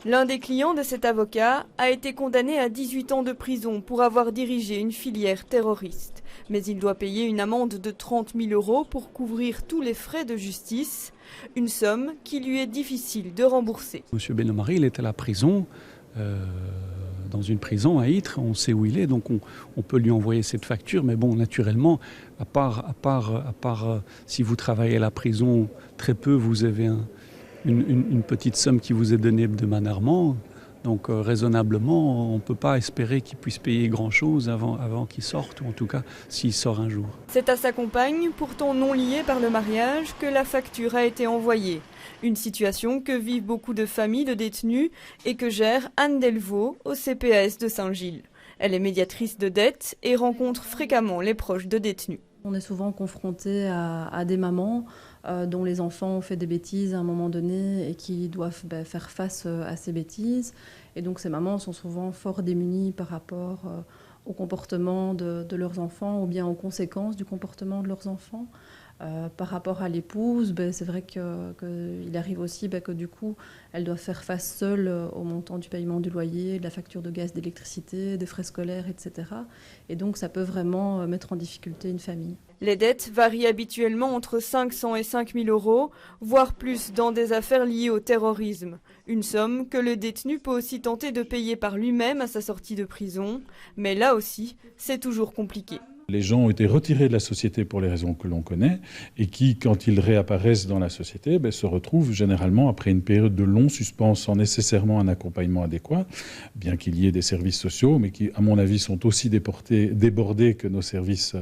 L'un des clients de cet avocat a été condamné à 18 ans de prison pour avoir dirigé une filière terroriste. Mais il doit payer une amende de 30 000 € pour couvrir tous les frais de justice, une somme qui lui est difficile de rembourser. Monsieur Belomari, il est à la prison, dans une prison à Ytre, on sait où il est, donc on peut lui envoyer cette facture. Mais bon, naturellement, à part si vous travaillez à la prison, très peu, vous avez une petite somme qui vous est donnée hebdomadairement. Donc raisonnablement, on ne peut pas espérer qu'il puisse payer grand-chose avant qu'il sorte, ou en tout cas s'il sort un jour. C'est à sa compagne, pourtant non liée par le mariage, que la facture a été envoyée. Une situation que vivent beaucoup de familles de détenus et que gère Anne Delvaux au CPAS de Saint-Gilles. Elle est médiatrice de dette et rencontre fréquemment les proches de détenus. On est souvent confronté à des mamans dont les enfants ont fait des bêtises à un moment donné et qui doivent faire face à ces bêtises. Et donc ces mamans sont souvent fort démunies par rapport au comportement de leurs enfants ou bien aux conséquences du comportement de leurs enfants. Par rapport à l'épouse, c'est vrai qu'il arrive aussi que du coup, elle doit faire face seule au montant du paiement du loyer, de la facture de gaz, d'électricité, des frais scolaires, etc. Et donc ça peut vraiment mettre en difficulté une famille. Les dettes varient habituellement entre 500 et 5 000 €, voire plus dans des affaires liées au terrorisme. Une somme que le détenu peut aussi tenter de payer par lui-même à sa sortie de prison. Mais là aussi, c'est toujours compliqué. Les gens ont été retirés de la société pour les raisons que l'on connaît et qui, quand ils réapparaissent dans la société, se retrouvent généralement après une période de long suspens sans nécessairement un accompagnement adéquat, bien qu'il y ait des services sociaux, mais qui, à mon avis, sont aussi débordés que nos services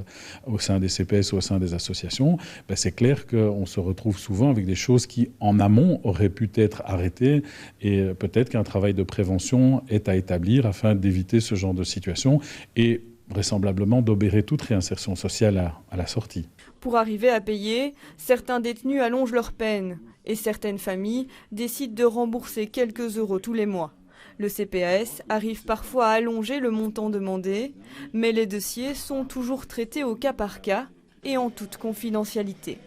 au sein des CPS ou au sein des associations. C'est clair qu'on se retrouve souvent avec des choses qui, en amont, auraient pu être arrêtées et peut-être qu'un travail de prévention est à établir afin d'éviter ce genre de situation et vraisemblablement d'obérer toute réinsertion sociale à la sortie. Pour arriver à payer, certains détenus allongent leur peine et certaines familles décident de rembourser quelques euros tous les mois. Le CPAS arrive parfois à allonger le montant demandé, mais les dossiers sont toujours traités au cas par cas et en toute confidentialité.